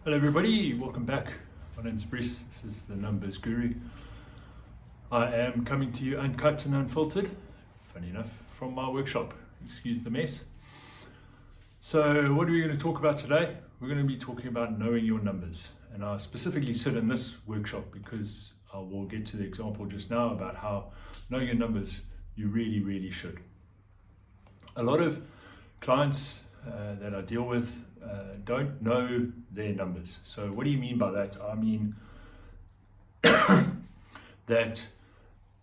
Hello everybody, welcome back. My name's Bruce, this is the Numbers Guru. I am coming to you uncut and unfiltered, funny enough, from my workshop. Excuse the mess. So what are we going to talk about today? We're going to be talking about knowing your numbers. And I specifically sit in this workshop because I will get to the example just now about how knowing your numbers, you really should. A lot of clients that I deal with don't know their numbers. So what do you mean by that? I mean that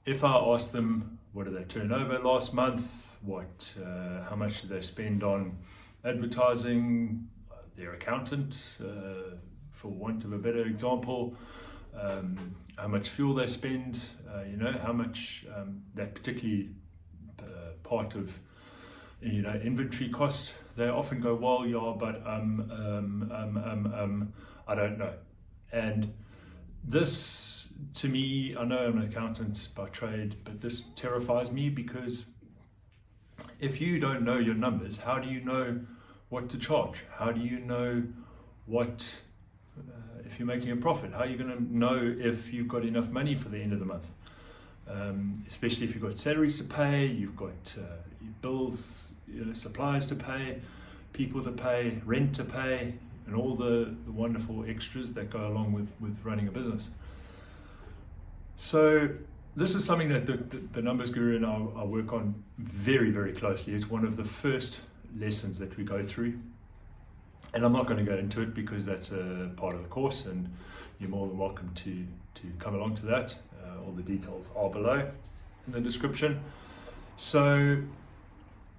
if I ask them what did they turn over last month, how much did they spend on advertising, their accountant, for want of a better example, how much fuel they spend, how much that particularly part of inventory cost, they often go, well, yeah, but I don't know. And this, to me, I know I'm an accountant by trade, but this terrifies me because if you don't know your numbers, how do you know what to charge? How do you know what, if you're making a profit, how are you going to know if you've got enough money for the end of the month? Especially if you've got salaries to pay, you've got bills, suppliers to pay, people to pay, rent to pay, and all the wonderful extras that go along with running a business. So this is something that the Numbers Guru and I work on very closely. It's one of the first lessons that we go through. And I'm not going to go into it because that's a part of the course and you're more than welcome to come along to that. All the details are below in the description. So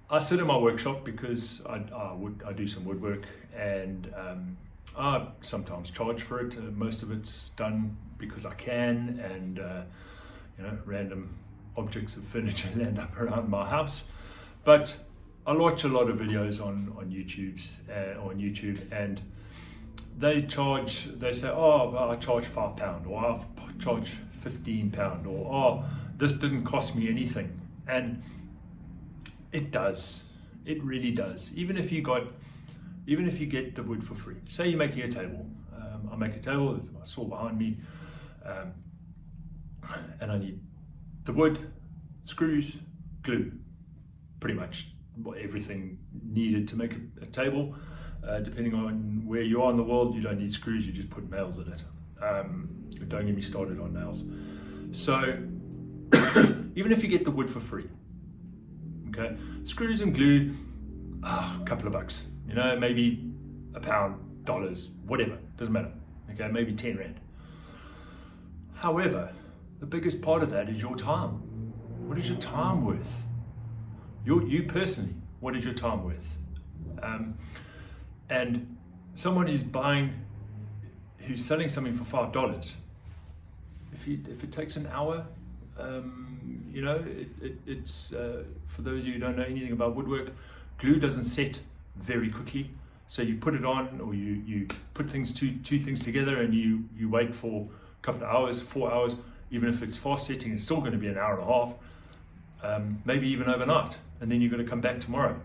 I sit in my workshop because I do some woodwork and I sometimes charge for it. Most of it's done because I can, and random objects of furniture land up around my house. But I watch a lot of videos on YouTube, and they say, oh, well, I charge £5, or I charge £15, or oh, this didn't cost me anything. And it does. It really does. Even if you get the wood for free. Say you're making a table. I make a table, there's my saw behind me, and I need the wood, screws, glue, pretty much everything needed to make a table. Depending on where you are in the world, you don't need screws, you just put nails in it. Don't get me started on nails. So even if you get the wood for free, okay, screws and glue, a couple of bucks, maybe £1, dollars, whatever, doesn't matter, okay, maybe 10 rand. However, the biggest part of that is your time. What is your time worth? You personally, what is your time worth? And someone who's selling something for $5, if it takes an hour, it's for those of you who don't know anything about woodwork, glue doesn't set very quickly. So you put it on, or you put two things together, and you wait for a couple of hours, 4 hours. Even if it's fast setting, it's still going to be an hour and a half, maybe even overnight, and then you're going to come back tomorrow.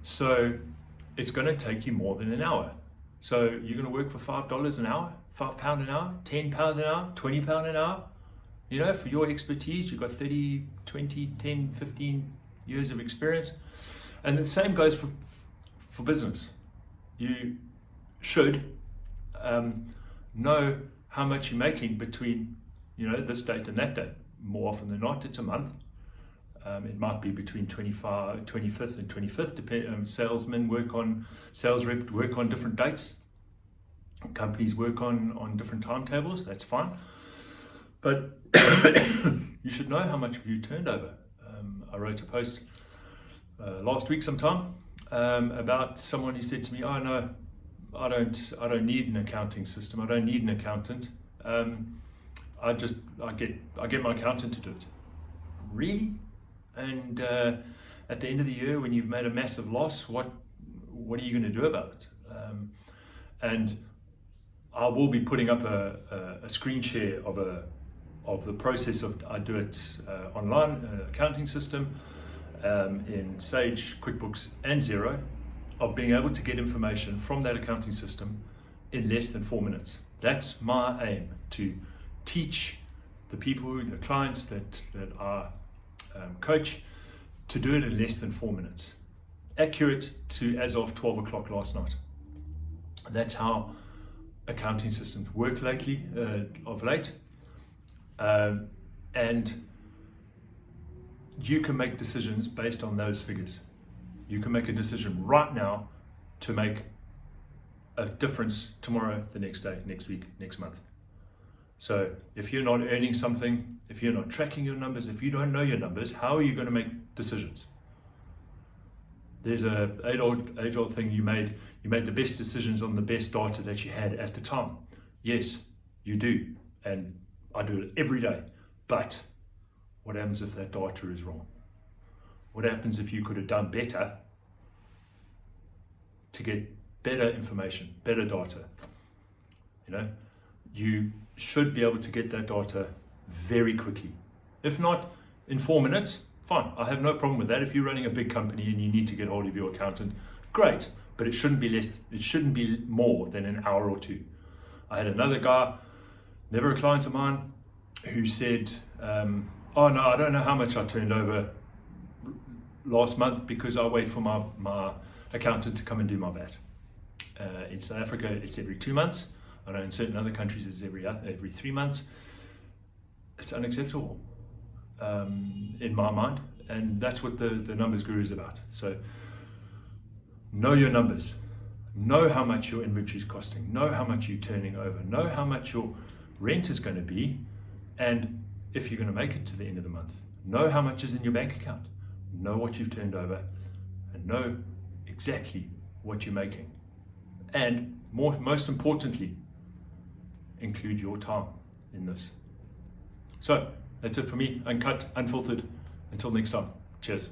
So it's going to take you more than an hour. So you're going to work for $5 an hour, £5 an hour, £10 an hour, £20 an hour. For your expertise, you've got 30, 20, 10, 15 years of experience. And the same goes for business. You should know how much you're making between, this date and that date. More often than not, it's a month. It might be between 25th and 25th. Sales rep work on different dates. Companies work on different timetables. That's fine. But you should know how much you turned over. I wrote a post last week sometime about someone who said to me, "Oh no, I don't need an accounting system. I don't need an accountant. I get my accountant to do it." Really? And at the end of the year, when you've made a massive loss, what are you going to do about it? And I will be putting up a screen share of the process I do it online, accounting system, in Sage, QuickBooks and Xero, of being able to get information from that accounting system in less than 4 minutes. That's my aim, to teach the people, the clients that I coach, to do it in less than 4 minutes. Accurate to as of 12 o'clock last night. That's how accounting systems work lately, of late. And you can make decisions based on those figures. You can make a decision right now to make a difference tomorrow, the next day, next week, next month. So if you're not earning something, if you're not tracking your numbers, if you don't know your numbers, how are you going to make decisions? There's a age-old thing, you made the best decisions on the best data that you had at the time. Yes, you do, and I do it every day. But what happens if that data is wrong? What happens if you could have done better to get better information, better data? You should be able to get that data very quickly. If not in 4 minutes, fine. I have no problem with that. If you're running a big company and you need to get hold of your accountant, great. But it shouldn't be less. It shouldn't be more than an hour or two. I had another guy, never a client of mine, who said, "Oh no, I don't know how much I turned over last month because I wait for my accountant to come and do my VAT." In South Africa, it's every 2 months. I know in certain other countries it's every 3 months. It's unacceptable in my mind, and that's what the numbers guru is about. So know your numbers, know how much your inventory is costing, know how much you're turning over, know how much your rent is going to be, and if you're going to make it to the end of the month, know how much is in your bank account, know what you've turned over, and know exactly what you're making. And most importantly, include your time in this. So that's it for me, uncut, unfiltered. Until next time, cheers.